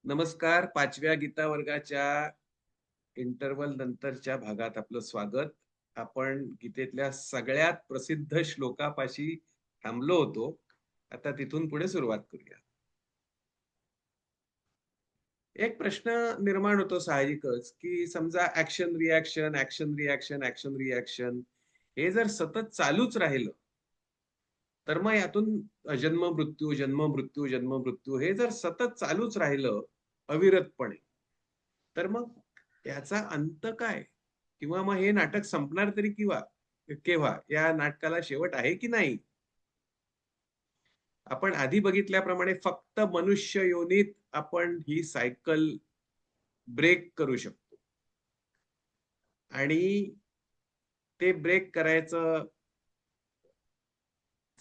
नमस्कार. 5व्या गीता वर्गाच्या इंटरव्हल नंतरच्या भागात आपलं स्वागत. आपण गीतेतल्या सगळ्यात प्रसिद्ध श्लोकापाशी थांबलो होतो. आता तिथून पुढे सुरुवात करूया. एक प्रश्न निर्माण होतो साहजिकच, की समजा action, reaction, action, reaction, action, reaction हे जर सतत चालूच राहिलं, तर मग यातून जन्म, मृत्यू, जन्म, मृत्यू, जन्म, मृत्यू हे जर सतत चालूच राहिलं अविरतपणे, तर मग त्याचा अंत काय? किंवा मग हे नाटक संपणार तरी केव्हा? या नाटकाला शेवट आहे की नाही? आपण आधी बघितल्याप्रमाणे फक्त मनुष्य योनीत आपण ही सायकल ब्रेक करू शकतो. आणि ते ब्रेक करायचं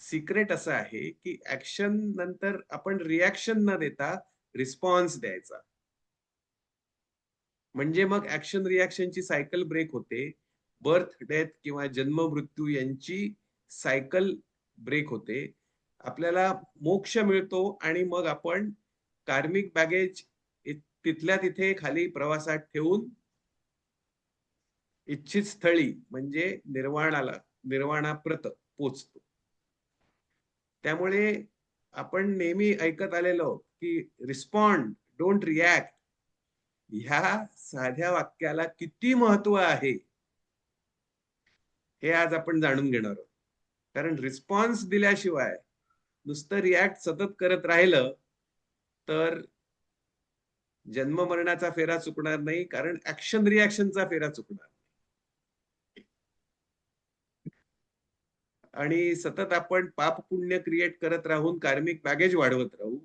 सिक्रेट असं आहे, की ॲक्शन नंतर आपण रिएक्शन न देता रिस्पॉन्स द्यायचा. म्हणजे मग ॲक्शन रिएक्शनची सायकल ब्रेक होते. बर्थ, डेथ किंवा जन्म, मृत्यू यांची सायकल ब्रेक होते. आपल्याला मोक्ष मिळतो आणि मग आपण कार्मिक बॅगेज तिथल्या तिथे खाली प्रवासात ठेवून इच्छित स्थळी म्हणजे निर्वाणाप्रत पोहोचतो. त्यामुळे आपण नेहमी ऐकत आलेलो आहोत, की रिस्पॉन्ड, डोंट रिएक्ट ह्या साध्या वाक्याला किती महत्व आहे, हे आज आपण जाणून घेणार आहोत. कारण रिस्पॉन्स दिल्याशिवाय नुसतं रिएक्ट सतत करत राहिलं, तर जन्म-मरणाचा फेरा चुकणार नाही, कारण ॲक्शन रिएक्शनचा फेरा चुकणार. आणि सतत आपण पाप-पुण्य क्रिएट करत राहून कार्मिक बॅगेज वाढवत राहू.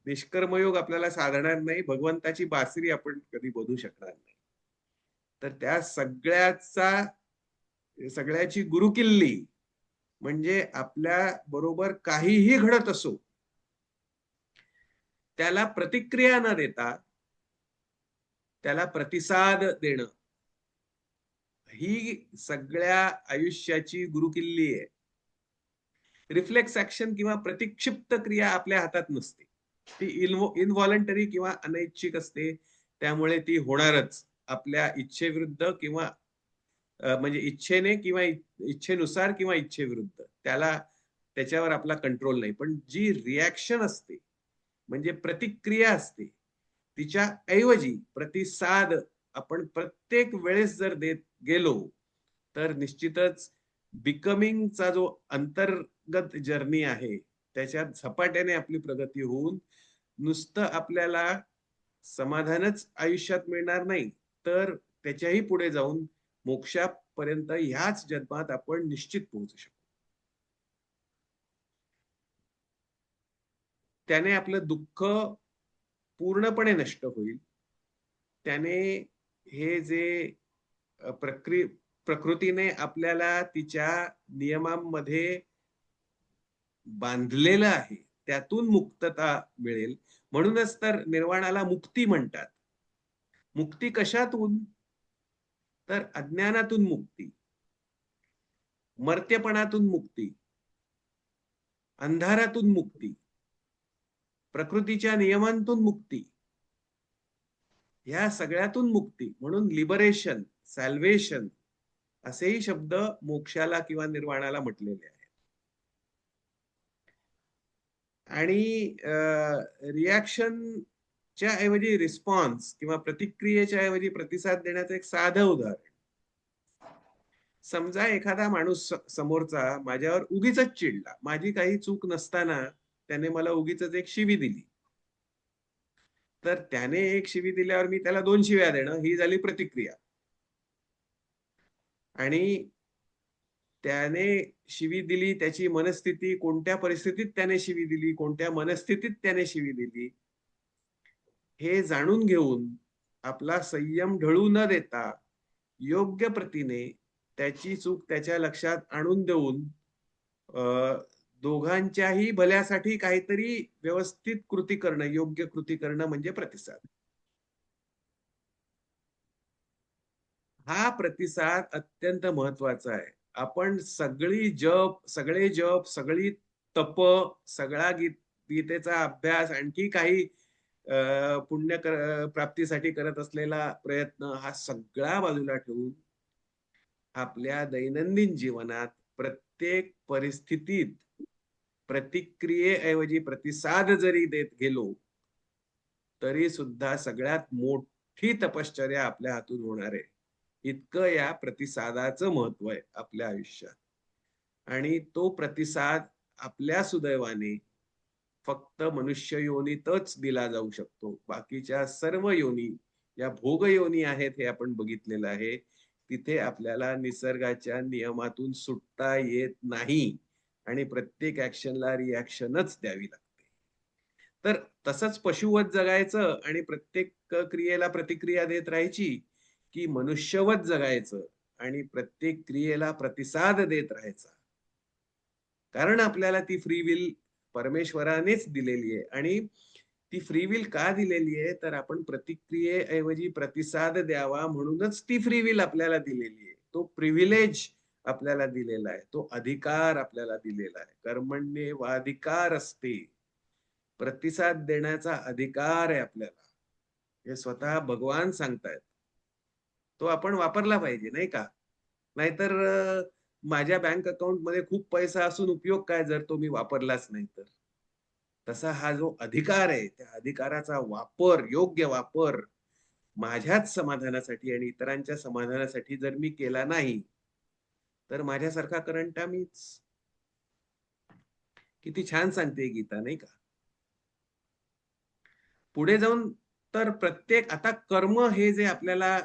निष्कर्मयोग आपल्याला साधणार नाही. भगवंताची बासरी आपण कधी बनू शकणार नाही. तर त्या सगळ्याची गुरुकिल्ली म्हणजे आपल्या बरोबर काहीही घडत असो, त्याला प्रतिक्रिया न देता त्याला प्रतिसाद देणं, ही सगळ्या आयुष्याची गुरुकिल्ली आहे. रिफ्लेक्स ॲक्शन किंवा प्रतिक्षिप्त क्रिया आपल्या हातात नसते. ती इन्व्हॉलंटरी किंवा अनैच्छिक असते. त्यामुळे ती होणारच. आपल्या इच्छेविरुद्ध किंवा म्हणजे इच्छेने किंवा इच्छेनुसार किंवा इच्छेविरुद्ध. त्याच्यावर आपला कंट्रोल नाही. पण जी रिएक्शन असते, म्हणजे प्रतिक्रिया असते, तिच्या ऐवजी प्रतिसाद आपण प्रत्येक वेळेस जर देत गेलो, तर निश्चितच बिकमिंगचा जो अंतर्गत जर्नी आहे, त्याच्यात झपाट्याने आपली प्रगती होऊन नुसतं आपल्याला समाधानच आयुष्यात मिळणार नाही, तर त्याच्याही पुढे जाऊन मोक्षापर्यंत ह्याच जन्मात आपण निश्चित पोहोचू शकतो. त्याने आपलं दुःख पूर्णपणे नष्ट होईल. त्याने हे जे प्रकृतीने आपल्याला तिच्या नियमांमध्ये बांधलेलं आहे, त्यातून मुक्तता मिळेल. म्हणूनच तर निर्वाणाला मुक्ती म्हणतात. मुक्ती कशातून? तर अज्ञानातून मुक्ती, मर्त्यपणातून मुक्ती, अंधारातून मुक्ती, प्रकृतीच्या नियमांतून मुक्ती, ह्या सगळ्यातून मुक्ती. म्हणून लिबरेशन, सॅल्वेशन असेही शब्द मोक्षाला किंवा निर्वाणाला म्हटलेले आहेत. आणि रिएक्शनच्या ऐवजी रिस्पॉन्स किंवा प्रतिक्रियेच्या ऐवजी प्रतिसाद देण्याचं एक साधं उदाहरण. समजा एखादा माणूस समोरचा माझ्यावर उगीचच चिडला. माझी काही चूक नसताना त्याने मला उगीचच एक शिवी दिली. तर त्याने एक शिवी दिल्यावर मी त्याला 2 शिव्या देणं ही झाली प्रतिक्रिया. आणि त्याने शिवी दिली, त्याची मनस्थिती, कोणत्या परिस्थितीत त्याने शिवी दिली, कोणत्या मनस्थितीत त्याने शिवी दिली, हे जाणून घेऊन आपला संयम ढळू न देता योग्य प्रतीने त्याची चूक त्याच्या लक्षात आणून देऊन अ, दोघांच्याही भल्यासाठी काहीतरी व्यवस्थित कृती करणं, योग्य कृती करणं म्हणजे प्रतिसाद. हा प्रतिसाद अत्यंत महत्वाचा आहे. आपण सगळे जप, सगळी तप, सगळा गीतेचा अभ्यास, आणखी काही पुण्य प्राप्तीसाठी करत असलेला प्रयत्न हा सगळा बाजूला ठेवून आपल्या दैनंदिन जीवनात प्रत्येक परिस्थितीत प्रतिक्रियेऐवजी प्रतिसाद जरी देत गेलो तरी सुद्धा सगळ्यात मोठी तपश्चर्या आपल्या हातून होणार आहे. इतकं या प्रतिसादाचं महत्व आहे आपल्या आयुष्यात. आणि तो प्रतिसाद आपल्या सुदैवाने फक्त मनुष्य योनीतच दिला जाऊ शकतो. बाकीच्या सर्व योनी या भोग योनी आहेत हे आपण बघितलेलं आहे. तिथे आपल्याला निसर्गाच्या नियमातून सुटता येत नाही आणि प्रत्येक ऍक्शनला रिॲक्शनच द्यावी लागते. तर तसंच पशुवत जगायचं आणि प्रत्येक क्रियेला प्रतिक्रिया देत राहायची, की मनुष्यवत जगायचं आणि प्रत्येक क्रियेला प्रतिसाद देत राहायचा. कारण आपल्याला ती फ्री विल परमेश्वरानेच दिलेली आहे आणि ती फ्री विल का दिलेली आहे तर आपण प्रतिक्रियेऐवजी प्रतिसाद द्यावा म्हणूनच ती फ्री विल आपल्याला दिलेली आहे. तो प्रिव्हिलेज आपल्याला दिलेला आहे. तो अधिकार आपल्याला दिलेला आहे. कर्मण्येवाधिकार असते. प्रतिसाद देण्याचा अधिकार आहे आपल्याला. हे स्वतः भगवान सांगतायत. तो आपण वापरला पाहिजे नाही का? नाहीतर माझ्या बँक अकाउंट मध्ये खूप पैसा असून उपयोग काय जर तो मी वापरलाच नाही तर. तसा हा जो अधिकार आहे त्या अधिकाराचा वापर, योग्य वापर माझ्याच समाधानासाठी आणि इतरांच्या समाधानासाठी जर मी केला नाही तर माझ्यासारखा करंटा मीच. किती छान सांगते गीता नाही का? पुढे जाऊन तर प्रत्येक आता कर्म हे जे आपल्याला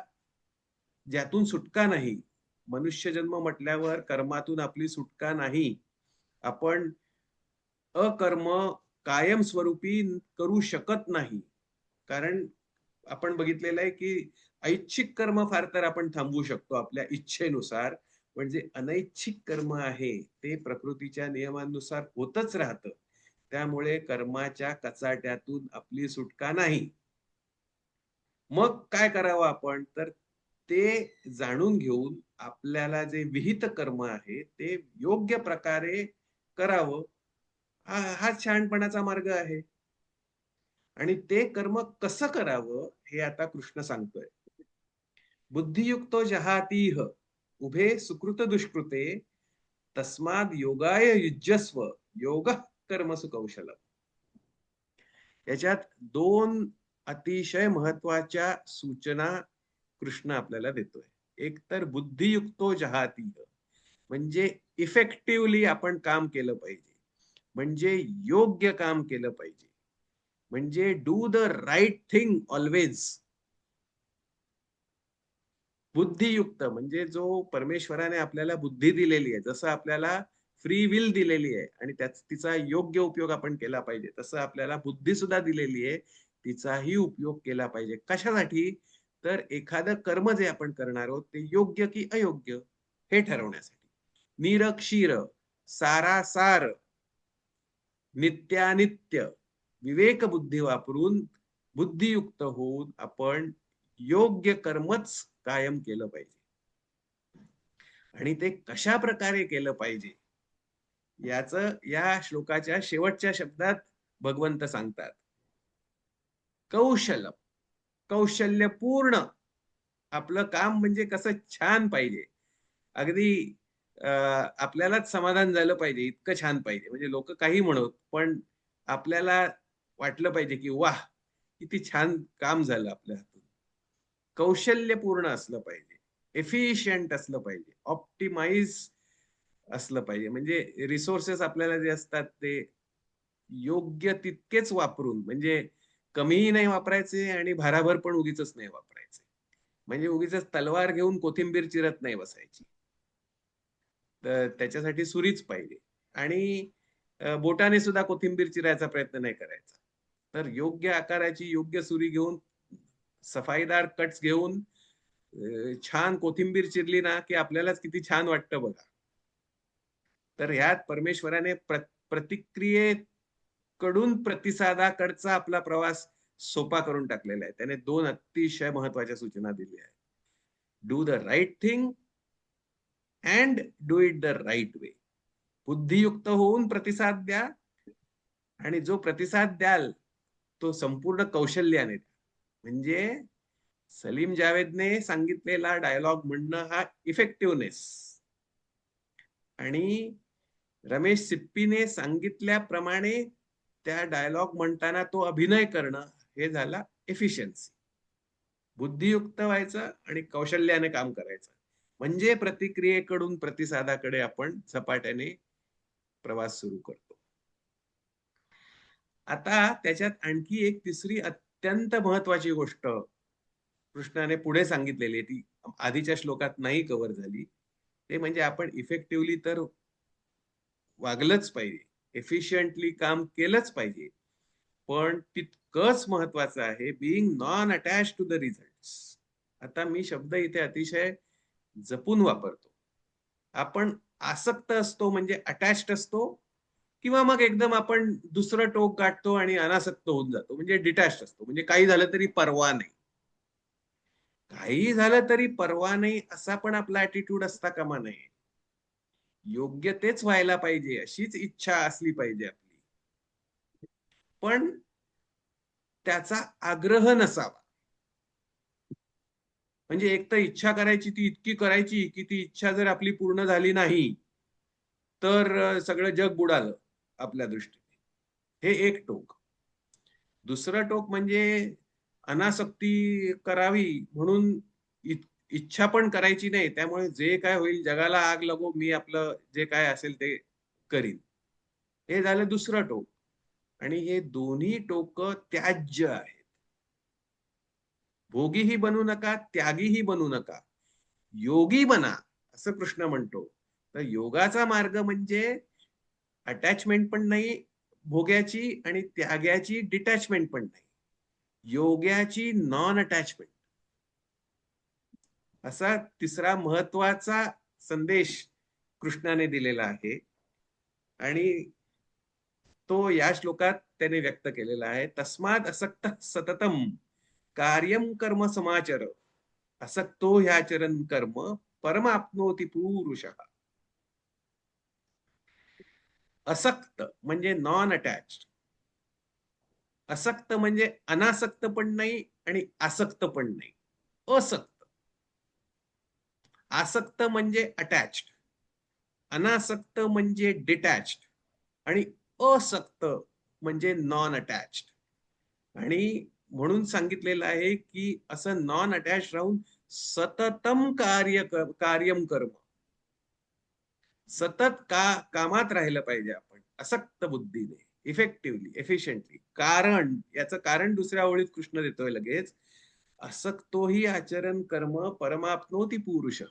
ज्यातून सुटका नाही. मनुष्य जन्म म्हटल्यावर कर्मातून आपली सुटका नाही. आपण अकर्म कायमस्वरूपी करू शकत नाही. कारण आपण बघितलेलं आहे की ऐच्छिक कर्म फार तर आपण थांबवू शकतो आपल्या इच्छेनुसार. म्हणजे अनैच्छिक कर्म आहे ते प्रकृतीच्या नियमांनुसार होतच राहतं. त्यामुळे कर्माच्या कचाट्यातून आपली सुटका नाही. मग काय करावं आपण तर ते जाणून घेऊन आपल्याला जे विहित कर्म आहे ते योग्य प्रकारे करावं. हा शहाणपणाचा मार्ग आहे. आणि ते कर्म कसं करावं हे आता कृष्ण सांगतोय. बुद्धियुक्तो जहातीह उभे सुकृत दुष्कृते तस्माद योगाय युज्यस्व योग कर्मसु कौशलम. याच्यात दोन अतिशय महत्वाच्या सूचना कृष्ण आपल्याला देतोय. एक तर बुद्धियुक्तो जहातीह म्हणजे इफेक्टिव्हली आपण काम केलं पाहिजे. म्हणजे योग्य काम केलं पाहिजे. म्हणजे do the right thing always. बुद्धियुक्त म्हणजे जो परमेश्वराने आपल्याला बुद्धी दिलेली आहे, जसं आपल्याला फ्री विल दिलेली आहे आणि तिचा योग्य उपयोग आपण केला पाहिजे, तसं आपल्याला बुद्धी सुद्धा दिलेली आहे, तिचाही उपयोग केला पाहिजे. कशासाठी तर एखादं कर्म जे आपण करणार आहोत ते योग्य की अयोग्य हे ठरवण्यासाठी. निरक्षीर सारासार नित्यानित्य विवेक बुद्धी वापरून बुद्धियुक्त होऊन आपण योग्य कर्मच कायम केलं पाहिजे. आणि ते कशा प्रकारे केलं पाहिजे याचं या श्लोकाच्या शेवटच्या शब्दात भगवंत सांगतात. कौशल्य कौशल्यपूर्ण आपलं काम म्हणजे कसं छान पाहिजे. अगदी आपल्यालाच समाधान झालं पाहिजे इतकं छान पाहिजे. म्हणजे लोक काही म्हणत पण आपल्याला वाटलं पाहिजे की वाह किती छान काम झालं आपल्या हातून. कौशल्यपूर्ण असलं पाहिजे. एफिशियंट असलं पाहिजे. ऑप्टिमाइज असलं पाहिजे. म्हणजे रिसोर्सेस आपल्याला जे असतात ते योग्य तितकेच वापरून म्हणजे कमीही नाही वापरायचे आणि भाराभर पण उगीचच नाही वापरायचे. म्हणजे उगीचच तलवार घेऊन कोथिंबीर चिरत नाही बसायची. तर त्याच्यासाठी सुरीच पाहिजे आणि बोटाने सुद्धा कोथिंबीर चिरायचा प्रयत्न नाही करायचा. तर योग्य आकाराची योग्य सुरी घेऊन सफाईदार कट्स घेऊन छान कोथिंबीर चिरली ना की आपल्यालाच किती छान वाटतं बघा. तर ह्यात परमेश्वराने प्रतिक्रियेकडून प्रतिसादाकडचा आपला प्रवास सोपा करून टाकलेला आहे. त्याने दोन अतिशय महत्वाच्या सूचना दिल्या आहेत. Do the right thing and do it the right way. बुद्धियुक्त होऊन प्रतिसाद द्या आणि जो प्रतिसाद द्याल तो संपूर्ण कौशल्याने. म्हणजे सलीम जावेदने सांगितलेला डायलॉग म्हणणं हा इफेक्टिव्हनेस, आणि रमेश सिप्पीने सांगितल्याप्रमाणे त्या डायलॉग म्हणताना तो अभिनय करणं, हे झाला एफिशियन्सी. बुद्धियुक्त व्हायचं आणि कौशल्याने काम करायचं, म्हणजे प्रतिक्रियेकडून प्रतिसादाकडे आपण झपाट्याने प्रवास सुरू करतो. आता त्याच्यात आणखी एक तिसरी अत्यंत महत्वाची गोष्ट कृष्णाने पुढे सांगितलेली आहे, ती आधीच्या श्लोकात नाही कव्हर झाली. ते म्हणजे आपण इफेक्टिव्हली तर वागलंच पाहिजे, एफिशियंटली काम केलंच पाहिजे, पण तितकंच महत्वाचं आहे being non attach to the results. आता मी शब्द इथे अतिशय जपून वापरतो. आपण आसक्त असतो म्हणजे अटॅच्ड असतो, किंवा मग एकदम आपण दुसरं टोक गाठतो आणि अनासक्त होऊन जातो म्हणजे डिटॅच्ड असतो, म्हणजे काही झालं तरी पर्वा नाही. काही झालं तरी पर्वा नाही असा पण आपला ऍटिट्यूड असता कामा नये. योग्य तेच व्हायला पाहिजे अशीच इच्छा असली पाहिजे आपली, पण त्याचा आग्रह नसावा. म्हणजे एक तर इच्छा करायची ती इतकी करायची की ती इच्छा जर आपली पूर्ण झाली नाही तर सगळं जग बुडालं आपल्या दृष्टीने. हे एक टोक. दुसरं टोक म्हणजे अनासक्ती करावी म्हणून इच्छा पण करायची नाही, त्यामुळे जे काय होईल जगाला आग लागो, मी आपलं जे काय असेल ते करीन. हे झालं दुसरं टोक. आणि हे दोन्ही टोक त्याज्य आहेत. भोगीही बनू नका, त्यागीही बनू नका, योगी बना असं कृष्ण म्हणतो. तर योगाचा मार्ग म्हणजे अटॅचमेंट पण नाही भोग्याची, आणि त्याग्याची डिटॅचमेंट पण नाही, योग्याची नॉन अटॅचमेंट. असा तिसरा महत्वाचा संदेश कृष्णाने दिलेला आहे, आणि तो या श्लोकात त्याने व्यक्त केलेला आहे. तस्माद असक्त सततम कार्यम कर्म समाचर, असक्तो ह्याचरन कर्म परमाप्नोति पुरुषः. असक्त म्हणजे नॉन अटॅच्ड, असक्त म्हणजे अनासक्त पण नाही आणि आसक्त पण नाही, असक्त. आसक्त म्हणजे अटॅच्ड, अनासक्त म्हणजे डिटॅच्ड, आणि असक्त म्हणजे नॉन अटॅच्ड. आणि म्हणून सांगितलेलं आहे की असं नॉन अटॅच राहून सततम कार्यम कर्म, सतत कामात राहिलं पाहिजे आपण असक्त बुद्धीने, इफेक्टिव्हली, एफिशियंटली. कारण याचं कारण दुसऱ्या ओळीत कृष्ण देतोय लगेच, असक्तोही आचरण कर्म परमाप्नोति पुरुष.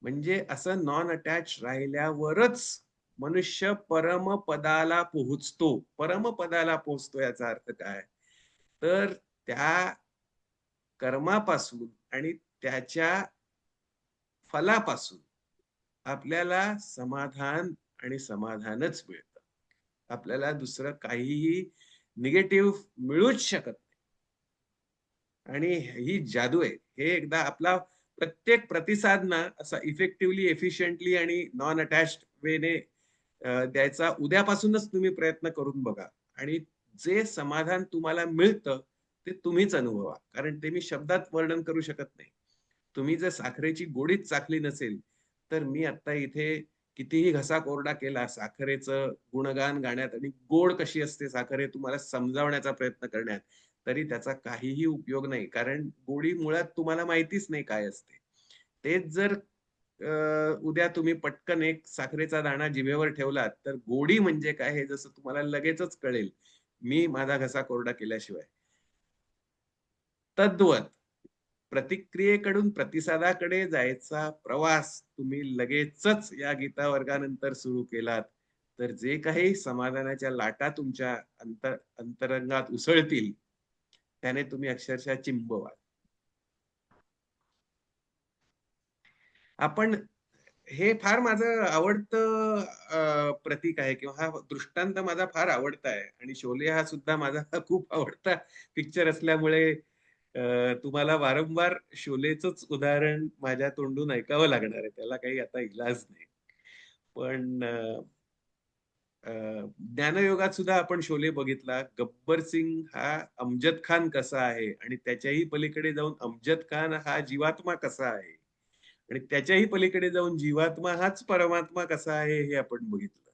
म्हणजे असं नॉन अटॅच राहिल्यावरच मनुष्य परमपदाला पोहोचतो. परमपदाला पोहोचतो याचा अर्थ काय, तर त्या कर्मापासून आणि त्याच्या फलापासून आपल्याला समाधान आणि समाधानच मिळतं. आपल्याला दुसरं काहीही निगेटिव्ह मिळूच शकत नाही. आणि ही जादू आहे. हे एकदा आपला प्रत्येक प्रतिसाद ना असा इफेक्टिव्हली, एफिशियंटली आणि नॉन अटॅच्ड वेने द्यायचा उद्यापासूनच तुम्ही प्रयत्न करून बघा, आणि जे समाधान तुम्हाला मिळतं ते तुम्हीच अनुभवा. कारण ते मी शब्दात वर्णन करू शकत नाही. तुम्ही जर साखरेची गोडीच चाखली नसेल, तर मी आता इथे कितीही घसा कोरडा केला साखरेचं गुणगान गाण्यात आणि गोड कशी असते साखर हे तुम्हाला समजावण्याचा प्रयत्न करण्यात, तरी त्याचा काहीही उपयोग नाही. कारण गोडी मुळात तुम्हाला माहितीच नाही काय असते. तेच जर उद्या तुम्ही पटकन एक साखरेचा दाणा जिभेवर ठेवलात, तर गोडी म्हणजे काय हे जसं तुम्हाला लगेचच कळेल, मी माझा घसा कोरडा केल्याशिवाय. तद्वत प्रतिक्रियेकडून प्रतिसादाकडे जायचा प्रवास तुम्ही लगेचच या गीता वर्गानंतर सुरू केलात, तर जे काही समाधानाच्या लाटा तुमच्या अंतरंगात उसळतील त्याने तुम्ही अक्षरशः चिंब व्हाल. आपण हे फार माझं आवडतं प्रतीक आहे, किंवा हा दृष्टांत माझा फार आवडता आहे, आणि शोले हा सुद्धा माझा खूप आवडता पिक्चर असल्यामुळे तुम्हाला वारंवार शोलेचंच उदाहरण माझ्या तोंडून ऐकावं लागणार आहे. त्याला काही आता इलाज नाही. पण ज्ञानयोगात सुद्धा आपण शोले बघितला. गब्बर सिंग हा अमजद खान कसा आहे आणि त्याच्याही पलीकडे जाऊन अमजद खान हा जीवात्मा कसा आहे आणि त्याच्याही पलीकडे जाऊन जीवात्मा हाच परमात्मा कसा आहे हे आपण बघितलं.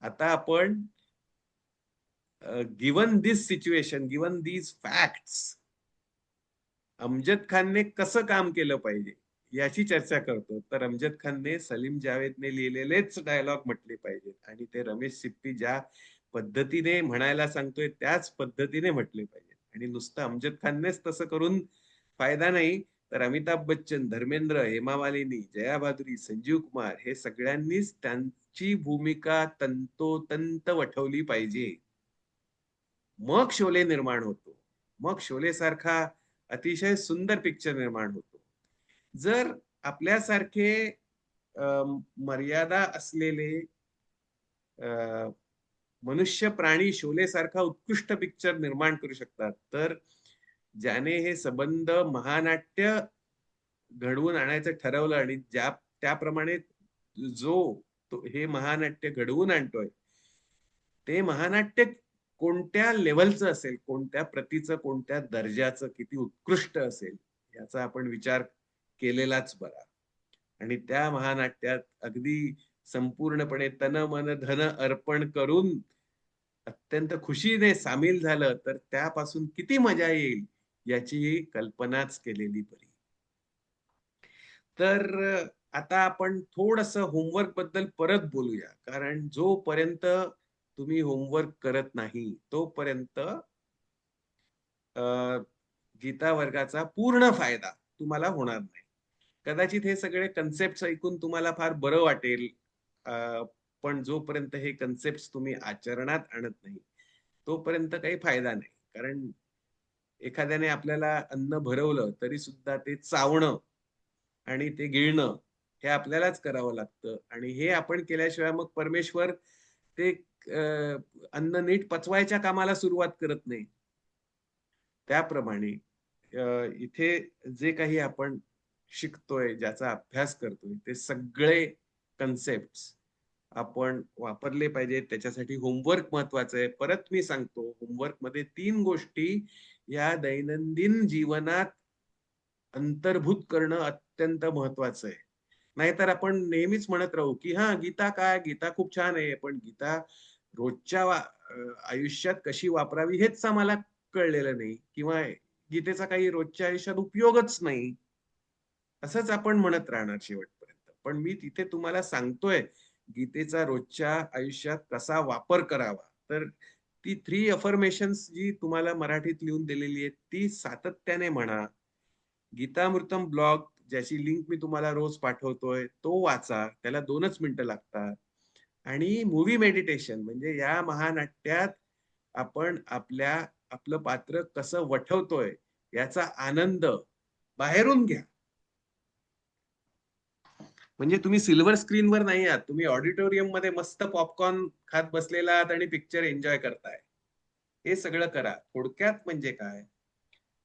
आता आपण given this situation, given these facts, Amjad खानने कसं काम केलं पाहिजे याची चर्चा करतो. तर अमजद खानने सलीम जावेदने लिहिलेलेच डायलॉग म्हटले पाहिजेत आणि ते रमेश सिप्पी ज्या पद्धतीने म्हणायला सांगतोय त्याच पद्धतीने म्हटले पाहिजेत. आणि नुसतं अमजद खाननेच तसं करून फायदा नाही, तर अमिताभ बच्चन, धर्मेंद्र, हेमा मालिनी, जया भादुरी, संजीव कुमार हे सगळ्यांनीच त्यांची भूमिका तंतोतंत वठवली पाहिजे. मग शोले निर्माण होतो. मग शोले सारखा अतिशय सुंदर पिक्चर निर्माण होतो. जर आपल्यासारखे मर्यादा असलेले मनुष्य प्राणी शोले सारखा उत्कृष्ट पिक्चर निर्माण करू शकतात, तर ज्याने हे संबंध महानाट्य घडवून आणायचं ठरवलं आणि त्याप्रमाणे जो हे महानाट्य घडवून आणतोय, ते महानाट्य कोणत्या लेव्हलचं असेल, कोणत्या प्रतीचं, कोणत्या दर्जाचं, किती उत्कृष्ट असेल याचा आपण विचार केलेलाच बरा. आणि त्या महानाट्यात अगदी संपूर्णपणे तन मन धन अर्पण करून अत्यंत खुशीने सामील झालं तर त्यापासून किती मजा येईल याची कल्पनाच केलेली बरी. तर आता आपण थोडस होमवर्क बद्दल परत बोलूया, कारण जोपर्यंत तुम्ही होमवर्क करत नाही तोपर्यंत गीता वर्गाचा पूर्ण फायदा तुम्हाला होणार नाही. कदाचित हे सगळे कन्सेप्ट ऐकून तुम्हाला फार बरं वाटेल, पण जोपर्यंत हे कन्सेप्ट तुम्ही आचरणात आणत नाही तोपर्यंत काही फायदा नाही. कारण एखाद्याने आपल्याला अन्न भरवलं तरी सुद्धा ते चावणं आणि ते गिळणं हे आपल्यालाच करावं लागतं आणि हे आपण केल्याशिवाय मग परमेश्वर ते अन्न नीट पचवायच्या कामाला सुरुवात करत नाही. त्याप्रमाणे इथे जे काही आपण शिकतोय, ज्याचा अभ्यास करतोय, ते सगळे कन्सेप्ट आपण वापरले पाहिजेत. त्याच्यासाठी होमवर्क महत्वाचं आहे. परत मी सांगतो, होमवर्क मध्ये 3 गोष्टी या दैनंदिन जीवनात अंतर्भूत करणं अत्यंत महत्वाचं आहे. नाहीतर आपण नेहमीच म्हणत राहू की हा गीता काय, गीता खूप छान आहे, पण गीता रोजच्या आयुष्यात कशी वापरावी हेच आम्हाला कळलेलं नाही किंवा गीतेचा काही रोजच्या आयुष्यात उपयोगच नाही, असंच आपण म्हणत राहणार शेवटपर्यंत. पण मी तिथे तुम्हाला सांगतोय गीतेचा रोजच्या आयुष्यात कसा वापर करावा. तर ती 3 अफर्मेशन्स जी तुम्हाला मराठीत लिहून दिलेली आहेत ती सातत्याने म्हणा. गीतामृतम ब्लॉग ज्याची लिंक मी तुम्हाला रोज पाठवतोय तो वाचा, त्याला 2च मिनिटं लागतात. आणि मूव्ही मेडिटेशन म्हणजे या महानाट्यात आपण आपलं पात्र कसं वठवतोय याचा आनंद बाहेरून घ्या. म्हणजे तुम्ही सिल्वर स्क्रीनवर नाही आहात, तुम्ही ऑडिटोरियम मध्ये मस्त पॉपकॉर्न खात बसलेला आहात आणि पिक्चर एन्जॉय करताय. हे सगळं करा. थोडक्यात म्हणजे काय,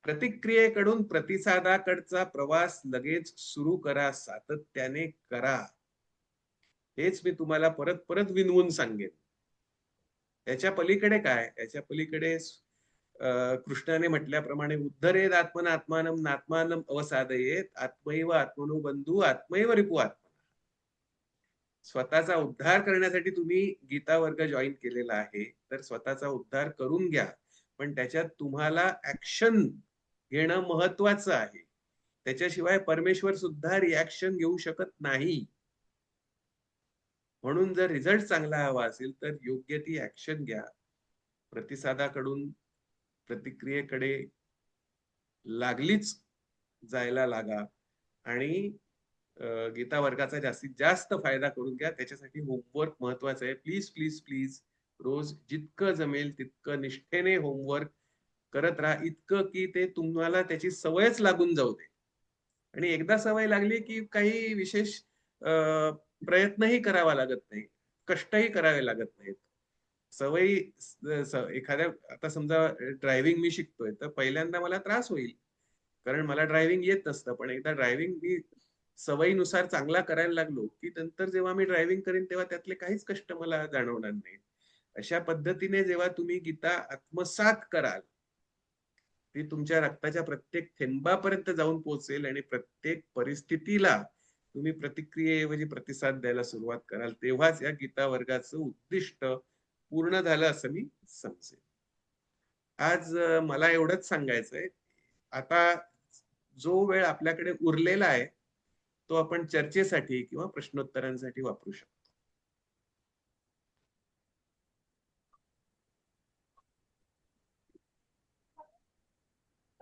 प्रतिक्रियेकडून प्रतिसादाकडचा प्रवास लगेच सुरू करा, सातत्याने करा. हेच मी तुम्हाला परत परत विनवून सांगेन. याच्या पलीकडे काय, याच्या पलीकडे कृष्णाने म्हटल्याप्रमाणे उद्धरेद आत्मनात्मानम नात्मानम अवसादयेत आत्मैव आत्मनो बंधू आत्मैव रिपू आत्मा. स्वतःचा उद्धार करण्यासाठी तुम्ही गीता वर्ग जॉईन केलेला आहे, तर स्वतःचा उद्धार करून घ्या, पण त्याच्यात तुम्हाला ऍक्शन घेणं महत्वाचं आहे. त्याच्याशिवाय परमेश्वर सुद्धा रिॲक्शन घेऊ शकत नाही. म्हणून जर रिझल्ट चांगला हवा असेल तर योग्य ती ऍक्शन घ्या. प्रतिसादाकडून प्रतिक्रियेकडे लागलीच जायला लागा आणि गीता वर्गाचा जास्तीत जास्त फायदा करून घ्या. त्याच्यासाठी होमवर्क महत्वाचं आहे. प्लीज प्लीज प्लीज रोज जितकं जमेल तितकं निष्ठेने होमवर्क करत राहा, इतकं की ते तुम्हाला त्याची सवयच लागून जाऊ दे. आणि एकदा सवय लागली की काही विशेष प्रयत्नही करावा लागत नाही, कष्टही करावे लागत नाहीत. सवयी एखाद्या, आता समजा ड्रायव्हिंग मी शिकतोय तर पहिल्यांदा मला त्रास होईल, कारण मला ड्रायव्हिंग येत नसतं. पण एकदा ड्रायव्हिंग मी सवयीनुसार चांगला करायला लागलो, की नंतर जेव्हा मी ड्रायव्हिंग करीन तेव्हा त्यातले काहीच कष्ट मला जाणवणार नाही. अशा पद्धतीने जेव्हा तुम्ही गीता आत्मसात कराल, ती तुमच्या रक्ताच्या प्रत्येक थेंबापर्यंत जाऊन पोहोचेल आणि प्रत्येक परिस्थितीला तुम्ही प्रतिक्रियेऐवजी प्रतिसाद द्यायला सुरुवात कराल, तेव्हाच या गीता वर्गाचं उद्दिष्ट पूर्ण झालं असं मी समजेन. आज मला एवढंच सांगायचंय. आता जो वेळ आपल्याकडे उरलेला आहे, तो आपण चर्चेसाठी किंवा प्रश्नोत्तरांसाठी वापरू शकतो.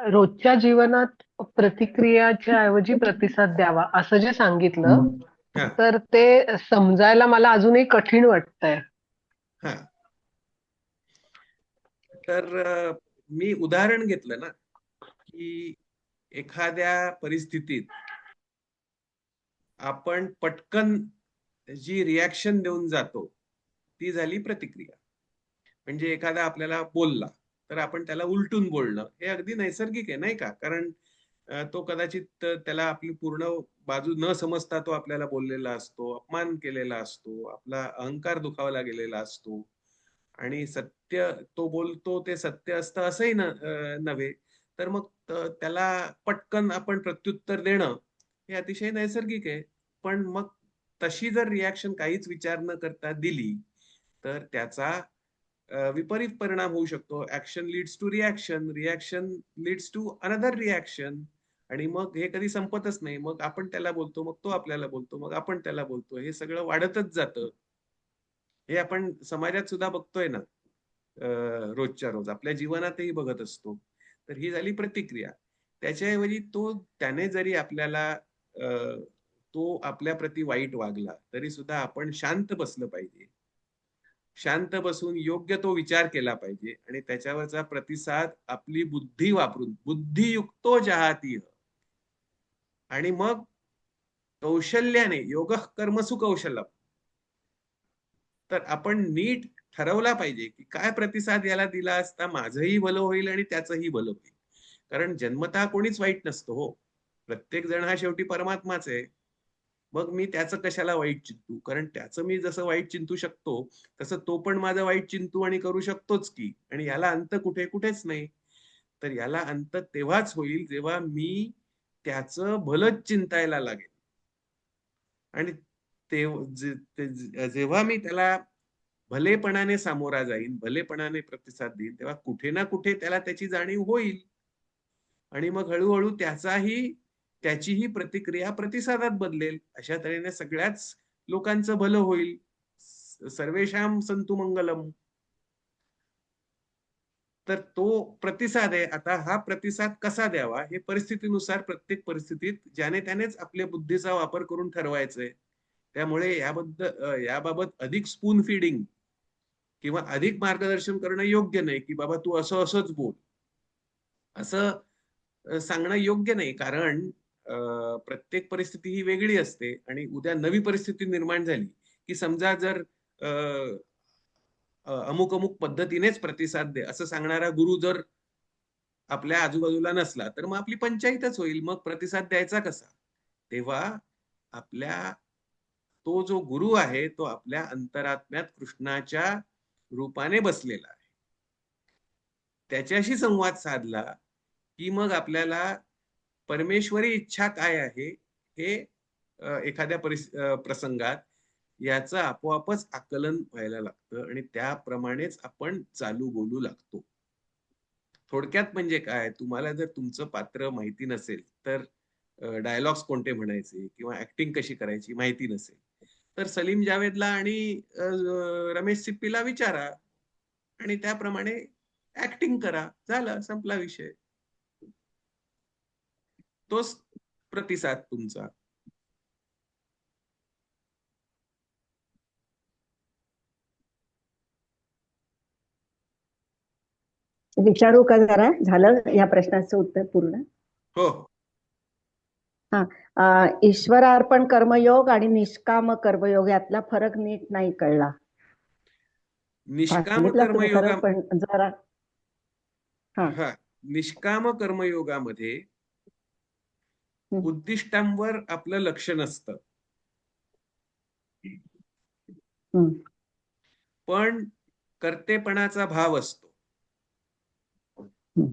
रोजच्या जीवनात प्रतिक्रियाच्या ऐवजी प्रतिसाद द्यावा असं जे सांगितलं, हा तर ते समजायला मला अजूनही कठीण वाटतंय. हा तर मी उदाहरण घेतलं ना, की एखाद्या परिस्थितीत आपण पटकन जी रिॲक्शन देऊन जातो, ती झाली प्रतिक्रिया. म्हणजे एखादा आपल्याला बोलला, तर आपण त्याला उलटून बोलणं हे अगदी नैसर्गिक आहे, नाही का? कारण तो कदाचित त्याला आपली पूर्ण बाजू न समजता तो आपल्याला बोललेला असतो, अपमान केलेला असतो, आपला अहंकार दुखावला गेलेला असतो आणि सत्य तो बोलतो ते सत्य असतं असंही नव्हे. तर मग त्याला पटकन आपण प्रत्युत्तर देणं हे अतिशय नैसर्गिक आहे. पण मग तशी जर रिॲक्शन काहीच विचार न करता दिली, तर त्याचा विपरीत परिणाम होऊ शकतो. Action leads to reaction, reaction leads to another reaction आणि मग हे कधी संपतच नाही. मग आपण त्याला बोलतो, मग तो आपल्याला बोलतो, मग आपण त्याला बोलतो. हे सगळं वाढतच जातं. हे आपण समाजात सुद्धा बघतोय ना, रोजच्या रोज आपल्या जीवनातही बघत असतो. तर ही झाली प्रतिक्रिया. त्याच्याऐवजी त्याने जरी आपल्याला तो आपल्या प्रती वाईट वागला, तरी सुद्धा आपण शांत बसलं पाहिजे. शांत बसून योग्य तो विचार केला पाहिजे आणि त्याच्यावरचा प्रतिसाद आपली बुद्धी वापरून, बुद्धियुक्तो जहाती आणि मग कौशल्याने, योगः कर्मसु कौशलम, तर आपण नीट ठरवला पाहिजे की काय प्रतिसाद याला दिला असता माझंही भलं होईल आणि त्याचंही भलं होईल. कारण जन्मतः कोणीच वाईट नसतो हो. प्रत्येक जण हा शेवटी परमात्माच आहे. मग मी त्याचं कशाला वाईट चिंतू? कारण त्याचं मी जसं वाईट चिंतू शकतो, तसं तो पण माझं वाईट चिंतू आणि करू शकतोच की. आणि याला अंत कुठेच नाही. तर याला अंत तेव्हाच होईल जेव्हा मी त्याचं भलंच चिंतायला लागेल. आणि जेव्हा मी त्याला भलेपणाने सामोरा जाईन, भलेपणाने प्रतिसाद देईन, तेव्हा कुठे ना कुठे त्याला त्याची जाणीव होईल. आणि मग हळूहळू त्याचीही प्रतिक्रिया प्रतिसादात बदलेल. अशा तऱ्हेने सगळ्याच लोकांचं भलं होईल. सर्वेषां संतु मंगलम. तर तो प्रतिसाद आहे. आता हा प्रतिसाद कसा द्यावा हे परिस्थितीनुसार प्रत्येक परिस्थितीत ज्याने त्यानेच आपल्या बुद्धीचा वापर करून ठरवायचंय. त्यामुळे याबाबत अधिक स्पून फीडिंग किंवा अधिक मार्गदर्शन करणं योग्य नाही, की बाबा तू असंच बोल. असं सांगणं योग्य नाही. कारण प्रत्येक परिस्थिती ही वेगळी असते आणि उद्या नवी परिस्थिती निर्माण झाली, की समजा जर अमुक पद्धतीनेच प्रतिसाद दे असं सांगणारा गुरु जर आपल्या आजूबाजूला नसला, तर मग आपली पंचायतच होईल. मग प्रतिसाद द्यायचा कसा? तेव्हा आपल्या तो जो गुरु आहे, तो आपल्या अंतरात्म्यात कृष्णाच्या रूपाने बसलेला आहे. त्याच्याशी संवाद साधला, की मग आपल्याला परमेश्वरी इच्छा काय आहे, हे एखाद्या प्रसंगात याचं आपोआपच आकलन व्हायला लागतं आणि त्याप्रमाणेच आपण चालू बोलू लागतो. थोडक्यात म्हणजे काय, तुम्हाला जर तुमचं पात्र माहिती नसेल, तर डायलॉग्स कोणते म्हणायचे किंवा ऍक्टिंग कशी करायची माहिती नसेल, तर सलीम जावेदला आणि रमेश सिप्पीला विचारा आणि त्याप्रमाणे ऍक्टिंग करा. झालं, संपला विषय. तोच प्रतिसाद तुमचा. विचारू का जरा? झालं या प्रश्नाचं उत्तर पूर्ण? हो. ईश्वरार्पण कर्मयोग आणि निष्काम कर्मयोग यातला फरक नीट नाही कळला. निष्काम सांगितलं तुम्ही कर्मयोगा खरं, पण जरा हा निष्काम कर्मयोगामध्ये उद्दिष्टांवर आपलं लक्ष नसतं, हम्म. पण कर्तेपणाचा भाव असतो. हम्म.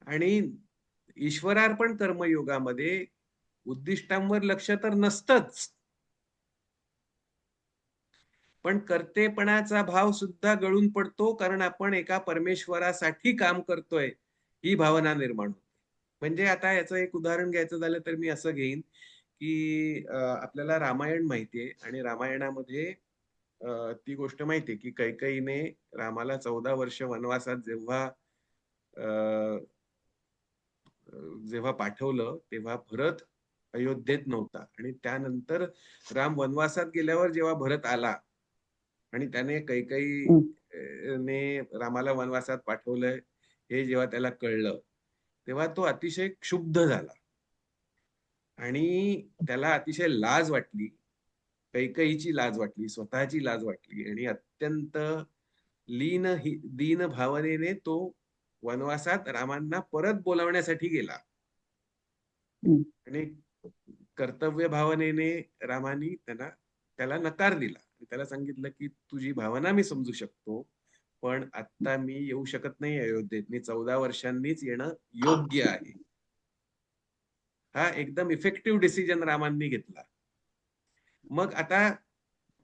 आणि ईश्वरार्पण कर्मयोगामध्ये उद्दिष्टांवर लक्ष तर नसतंच, पण कर्तेपणाचा भाव सुद्धा गळून पडतो, कारण आपण एका परमेश्वरासाठी काम करतोय ही भावना निर्माण होते. म्हणजे आता याचं एक उदाहरण घ्यायचं झालं तर मी असं घेईन की आपल्याला रामायण माहितीये आणि रामायणामध्ये ती गोष्ट माहितीये की कैकेयीने रामाला 14 वर्ष वनवासात जेव्हा पाठवलं तेव्हा भरत अयोध्येत नव्हता, आणि त्यानंतर राम वनवासात गेल्यावर जेव्हा भरत आला आणि त्याने कैकेयीने रामाला वनवासात पाठवलंय हे जेव्हा त्याला कळलं, तेव्हा तो अतिशय क्षुब्ध झाला आणि त्याला अतिशय लाज वाटली, कैकेयीची लाज वाटली, स्वतःची लाज वाटली, आणि अत्यंत दीन भावनेने तो वनवासात रामांना परत बोलावण्यासाठी गेला. आणि कर्तव्य भावनेने रामानी त्याला नकार दिला. त्याला सांगितलं की तुझी भावना मी समजू शकतो, पण आता मी येऊ शकत नाही अयोध्येत, मी 14 वर्षांनीच येणं योग्य आहे. हा एकदम इफेक्टिव्ह डिसिजन रामांनी घेतला. मग आता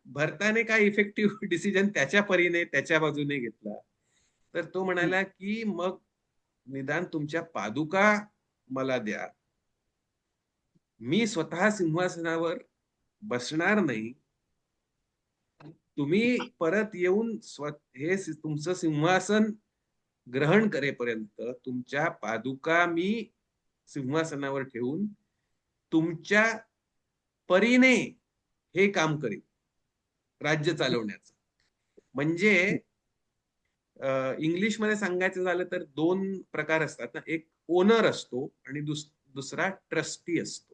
भरताने काय इफेक्टिव्ह डिसिजन त्याच्या परीने त्याच्या बाजूने घेतला, तर तो म्हणाला की मग निदान तुमच्या पादुका मला द्या, मी स्वतः सिंहासनावर बसणार नाही, तुम्ही परत येऊन हे तुमचं सिंहासन ग्रहण करेपर्यंत तुमच्या पादुका मी सिंहासनावर ठेवून तुमच्या परीने हे काम करेन राज्य चालवण्याचं. म्हणजे इंग्लिशमध्ये सांगायचं झालं तर 2 प्रकार असतात ना, एक ओनर असतो आणि दुसरा ट्रस्टी असतो.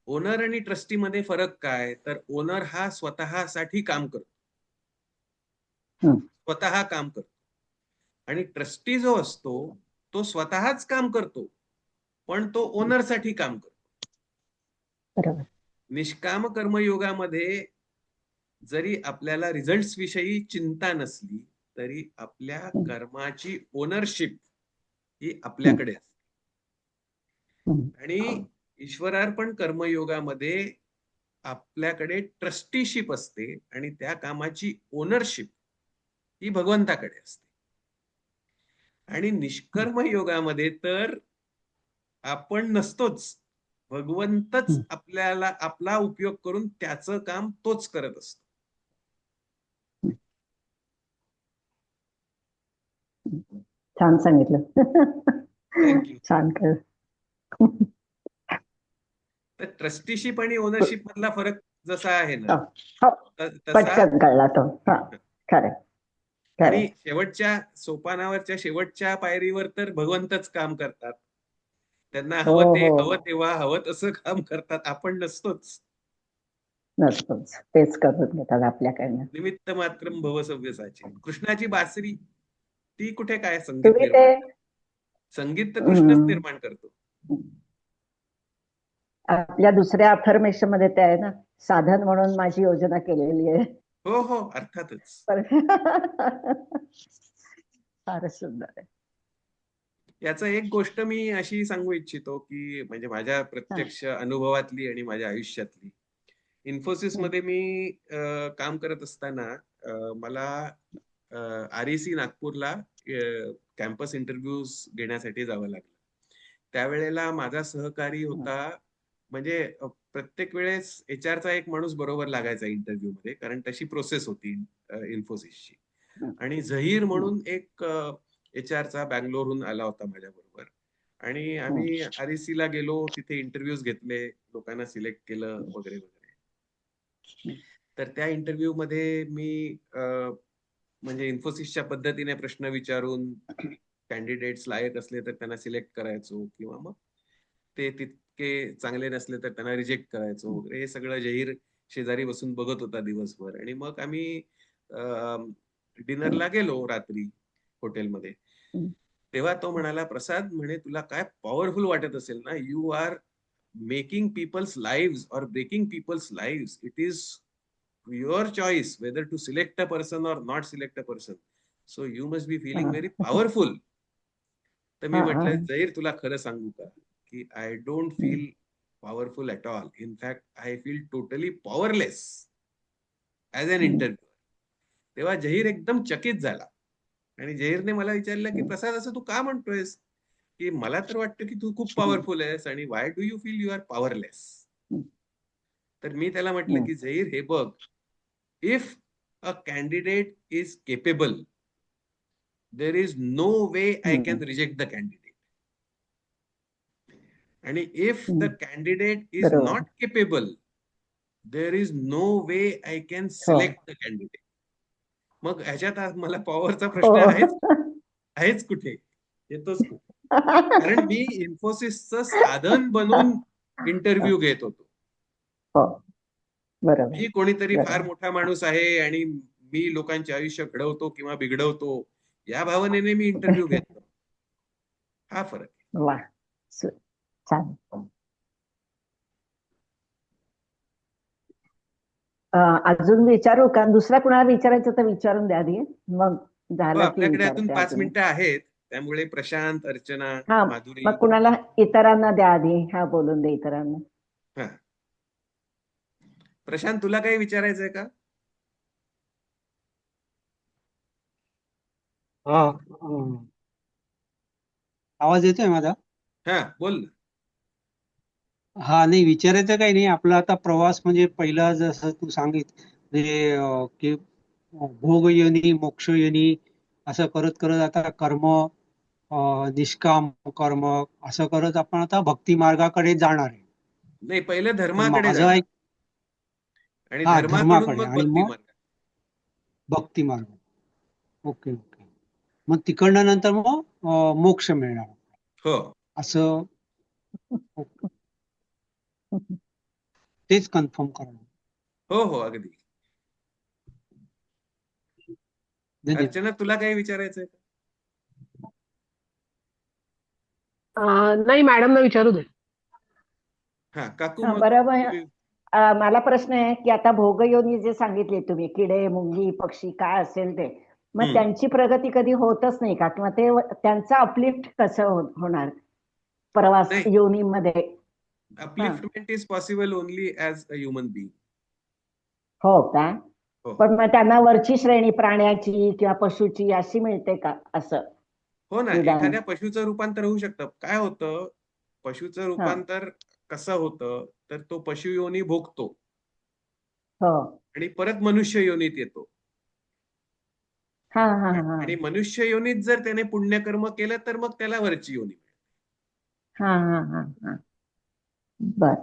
ओनर आणि ट्रस्टी मध्ये फरक काय, तर ओनर हा स्वतःसाठी काम करतो, स्वतः काम करतो, आणि ट्रस्टी जो असतो तो स्वतःच काम करतो पण तो ओनर साठी काम करतो. बरोबर. निष्काम कर्मयोगामध्ये जरी आपल्याला रिझल्ट्स विषयी चिंता नसली तरी आपल्या कर्माची ओनरशिप ही आपल्याकडे असते. आणि ईश्वरार्पण कर्मयोगामध्ये आपल्याकडे ट्रस्टीशिप असते आणि त्या कामाची ओनरशिप ही भगवंताकडे असते. आणि निष्कर्म योगामध्ये तर आपण नसतोच, भगवंतच आपल्याला आपला उपयोग करून त्याचं काम तोच करत असतो. छान सांगितलं. थँक्यू. छान कर. तर ट्रस्टीशिप आणि ओनरशिप मधला फरक जसा आहे ना, तसा पटकन कळला तो. खरं. आणि शेवटच्या सोपानावरच्या शेवटच्या पायरीवर तर भगवंतच काम करतात. त्यांना हवं ते हवं तेव्हा हवं तसं काम करतात, आपण नसतोच. नसतोच, तेच करून घेतात आपल्याकडनं. निमित्त मात्रम भव सव्यसाची. कृष्णाची बासरी ती कुठे काय संगीत तुम्ही ते निर्माण करते? संगीत तर कृष्णच निर्माण करतो. आपल्या दुसऱ्या अफर्मेशन मध्ये ते आहे ना, साधन म्हणून माझी योजना केलेली आहे. हो हो, अर्थातच. फारच सुंदर आहे. याचं एक गोष्ट मी अशी सांगू इच्छितो की म्हणजे माझ्या प्रत्यक्ष अनुभवातली आणि माझ्या आयुष्यातली. इन्फोसिस मध्ये मी काम करत असताना मला REC नागपूरला कॅम्पस इंटरव्ह्यूज घेण्यासाठी जावं लागलं. त्यावेळेला माझा सहकारी होता, म्हणजे प्रत्येक वेळेस HR चा एक माणूस बरोबर लागायचा इंटरव्ह्यू मध्ये, कारण तशी प्रोसेस होती इन्फोसिसची. आणि झहीर म्हणून एक HR चा बँगलोरहून आला होता माझ्या बरोबर, आणि आम्ही REC ला गेलो, तिथे इंटरव्ह्यूज घेतले, लोकांना सिलेक्ट केलं वगैरे वगैरे. तर त्या इंटरव्ह्यू मध्ये मी म्हणजे इन्फोसिसच्या पद्धतीने प्रश्न विचारून कॅन्डिडेट्स लायक असले तर त्यांना सिलेक्ट करायचो, किंवा मग ते तितके चांगले नसले तर त्यांना रिजेक्ट करायचो वगैरे. हे सगळं जहीर शेजारी बसून बघत होता दिवसभर. आणि मग आम्ही डिनरला गेलो रात्री हॉटेलमध्ये. हं. तेव्हा तो म्हणाला, प्रसाद म्हणे तुला काय पॉवरफुल वाटत असेल ना, you are making people's lives और breaking people's lives. It is your choice whether to select a person और not select a person. So you must be feeling हा. Very powerful. तर मी हा, म्हटलं, हा. जहीर तुला खरं सांगू का, की I don't hmm. Feel powerful at all. In fact I feel totally powerless as an hmm. Interviewer. तेव्हा जहीर एकदम चकित झाला आणि जहीरने मला विचारलं, की हं. प्रसाद असं तू का म्हणतोयस, की मला तर वाटतं की तू खूप पॉवरफुल आहेस आणि why do you feel you are powerless. Hmm. तर मी त्याला म्हटलं, हं. की जहीर हे बघ, if a candidate is capable, there is no way I hmm. Can reject the candidate. आणि if the hmm. Candidate is बरोबर. Not capable, there is no way I can हो. Select the candidate. मग ह्याच्यात आज मला पॉवरचा हो. प्रश्न आहेच कुठे, येतोच कुठे? कारण मी इन्फोसिसचं साधन बनून इंटरव्ह्यू घेत होतो. हो. बरोबर. मी कोणीतरी फार बरोबर. मोठा माणूस आहे आणि मी लोकांचे आयुष्य घडवतो किंवा बिघडवतो, या भावनेने मी इंटरव्ह्यू घेतलो. हा फरक आहे. वा. छान. अजून विचारू का? दुसऱ्या कुणाला विचारायचं तर विचारून द्या आधी. मग हो, झालं की आपल्याकडे अजून विचारते 5 अजून. मिनिटं आहेत. त्यामुळे प्रशांत, अर्चना, हा. माधुरी. मग कुणाला इतरांना द्या आधी. हा, बोलून दे इतरांना. हा, प्रशांत, तुला काही विचारायचंय का? हा. आवाज येतोय माझा? हा, बोल ना. हा, नाही विचारायचं काही नाही. आपला आता प्रवास म्हणजे पहिला जसं तू म्हणजे की भोग योनी, मोक्ष योनी असं करत करत आता कर्म, निष्काम कर्म असं करत आपण आता भक्ती मार्गाकडे जाणार आहे. नाही, पहिलं तर धर्माकडे माझं जाणार एक आणि हा, धर्माकडून धर्माकडे मग आणि भक्ती मग मार्ग. भक्ती मार्ग. Okay okay. मग तिकडनं नंतर मग मोक्ष मिळणार हो असं. ओके. तेच कन्फर्म करणं. हो हो, अगदी. धन्यवाद. अर्चना, तुला काही विचारायचंय का? नाही, मॅडमना विचारू दे. हा, काकू, हा, मग बरोबर. तुम्ही. मला प्रश्न आहे की आता भोगयोनी जे सांगितले तुम्ही, किडे, मुंगी, पक्षी काय असेल ते, मग त्यांची प्रगती कधी होतच नाही का? किंवा ते त्यांचं अपलिफ्ट कसं होणार प्रवास नाही, योनीमध्ये? हा. Upliftment is possible only as a human being. हो का? हो पण मग त्यांना वरची श्रेणी प्राण्याची किंवा पशुची अशी मिळते का? असं हो ना, निदान. एखाद्या पशुचं रूपांतर होऊ शकतं. काय होतं, पशुचं हा. रूपांतर कसं होतं, तर तो पशु योनी भोगतो हो. आणि परत मनुष्य योनीत येतो. हा हा हा आणि मनुष्य योनीत जर त्याने पुण्यकर्म केलं तर मग त्याला वरची योनी मिळते. हा हा हा हा. बर.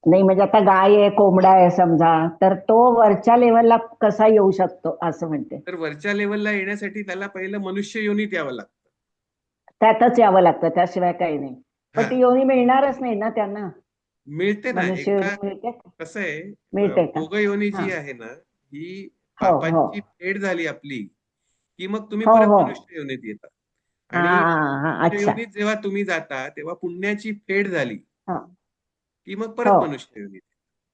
नाही म्हणजे आता गाय आहे, कोंबडा आहे समजा, तर तो वरच्या लेवलला कसा येऊ शकतो असं म्हणते. तर वरच्या लेवलला येण्यासाठी त्याला पहिलं मनुष्य योनीत यावं लागतं. त्यातच यावं लागतं, त्याशिवाय काही नाही. हा, पण ती योनी मिळणारच नाही ना त्यांना. मिळते ना. मनुष्य एकदा योनी मिळते का? कसं आहे, मिळते का? भोगयोनी हा. जी आहे ना, ही हो हो पापांची फेड झाली आपली, की मग तुम्ही हो परत हो. मनुष्य योनीत येता. हा आणि हा. मनुष्य अच्छा. योनीत जेव्हा तुम्ही जाता तेव्हा पुण्याची फेड झाली हा. की मग हो. परत मनुष्य योनीत.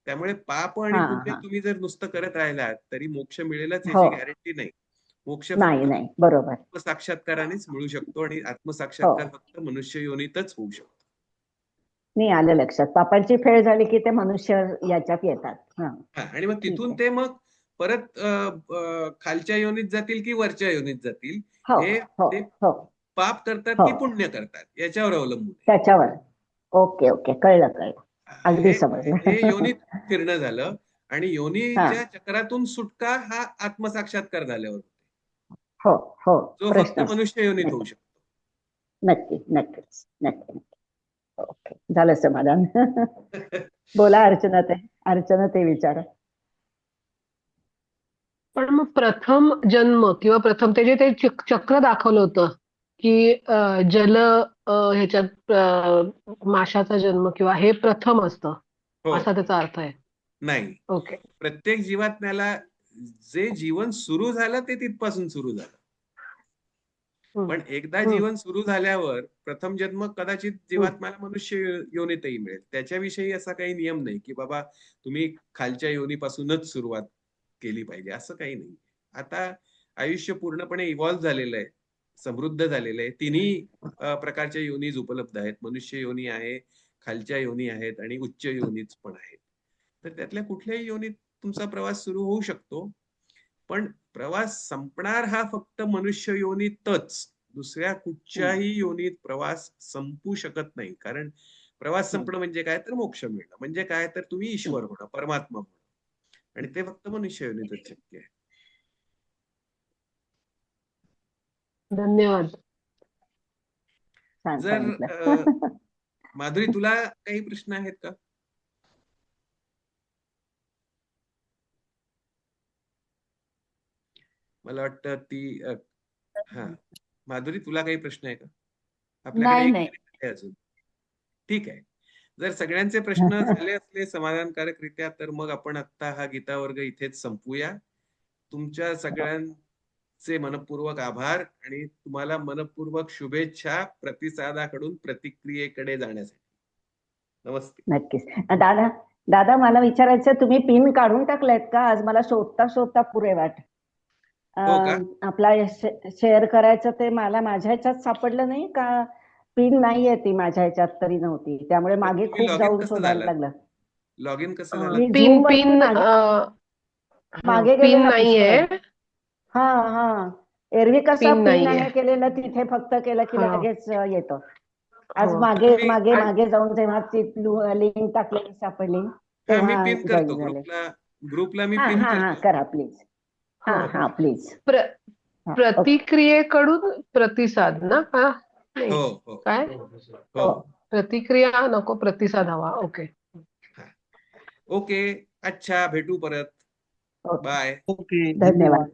त्यामुळे पाप आणि हा पुण्य हा. तुम्ही जर नुसतं करत राहिलात तरी मोक्ष मिळेलच हो. याची गॅरंटी नाही. मोक्ष नाही फक्त नाही, बरोबर. आत्मसाक्षात्कारानेच मिळू शकतो आणि हो. आत्मसाक्षात्कार फक्त मनुष्य योनीतच होऊ शकतो. नाही, आलं लक्षात. पापांची फेड झाली की ते मनुष्य याच्यात येतात. हा. हा, आणि मग ठीक तिथून आहे. ते मग परत खालच्या योनीत जातील की वरच्या योनीत जातील, हो हे हो ते हो पाप करतात हो. की पुण्य करतात याच्यावर अवलंबून आहे. त्याच्यावर. ओके ओके, कळलं कळलं. अगदी हे हे समजलं. योनीत फिरणं झालं आणि हा. योनीच्या चक्रातून सुटका हा आत्मसाक्षात्कार झाल्यावर होतो, हो हो. जो फक्त प्रश्नच मनुष्य योनीत नाही. होऊ शकतो. नक्की नक्कीच नक्की. ओके, झालं समाधान. बोला अर्चना ते विचारा. पण मग प्रथम जन्म किंवा प्रथम ते चक्र दाखवलं होतं की जल ह्याच्यात माशाचा जन्म किंवा हे प्रथम असतं, हो, असा त्याचा अर्थ आहे. नाही, ओके. प्रत्येक जीवात्म्याला जे जीवन सुरू झालं ते तिथपासून सुरू झालं. पण एकदा हम्म. जीवन सुरू झाल्यावर प्रथम जन्म कदाचित जीवात्म्याला मनुष्य योनीतही मिळेल. त्याच्याविषयी असा काही नियम नाही की बाबा तुम्ही खालच्या योनीपासूनच सुरुवात केली पाहिजे, असं काही नाही. आता आयुष्य पूर्णपणे इव्हॉल्व्ह झालेलं आहे, समृद्ध झालेलं आहे. तिन्ही प्रकारच्या योनीज उपलब्ध आहेत. मनुष्य योनी आहे, खालच्या योनी आहेत आणि उच्च योनीच पण आहेत. तर त्यातल्या कुठल्याही योनीत तुमचा प्रवास सुरू होऊ शकतो. पण प्रवास संपणार हा फक्त मनुष्य योनीतच. दुसऱ्या कुठच्याही योनीत प्रवास संपू शकत नाही. कारण प्रवास संपणं म्हणजे काय, तर मोक्ष मिळणं. म्हणजे काय, तर तुम्ही ईश्वर होणं, परमात्मा होणं. आणि ते फक्त मनुष्य योनीतच शक्य आहे. धन्यवाद. छान जर सांगितलं. माधुरी, तुला काही प्रश्न आहेत का? मला वाटतं ती हा, माधुरी, तुला काही प्रश्न आहे का? आपल्याकडे नाही, 1 नाही. मिनिट आहे अजून. ठीक आहे. जर सगळ्यांचे प्रश्न झाले असले समाधानकारकरित्या, तर मग आपण आत्ता हा गीता वर्ग इथेच संपवूया. तुमच्या सगळ्यांचे मनपूर्वक आभार आणि तुम्हाला मनपूर्वक शुभेच्छा प्रतिसादाकडून प्रतिक्रियेकडे जाण्यासाठी. नमस्ते. नक्कीच. दादा दादा मला विचारायचं, तुम्ही पिन काढून टाकलायत का? आज मला शोधता शोधता पुरे वाट. हो का? आपला शेअर करायचं ते मला माझ्या ह्याच्यात सापडलं नाही का? पिन नाहीये ती माझ्या ह्याच्यात तरी नव्हती, त्यामुळे मग मागे तुम्ही खूप लॉग इन जाऊन कसं शोधायला झालात? लागलं. लॉग इन कसं मी झालात? पिन Zoom वरती मागे गेले पिन ना नाहीये. पुष्कळ. हा. एरवी कसं पिन पिन नाहीये. आहे केलेलं, तिथे फक्त केलं की हा. लगेच येतं. आज हो. मागे मी मागे आणि मागे जाऊन जेव्हा ती लिंक टाकलेली सापडली मी तेव्हा पिन करतो जॉईन झाले. ग्रुपला मी हा पिन हा हा करतो. करा प्लीज. हो. हा प्लीज. ओके. प्रतिक्रियेकडून प्रतिसाद ना? हा, नाही हो हो काय? हो. प्रतिक्रिया नको, प्रतिसाद हवा. ओके. हा. ओके. अच्छा, भेटू परत. ओके. बाय. ओके, धन्यवाद. धन्यवाद.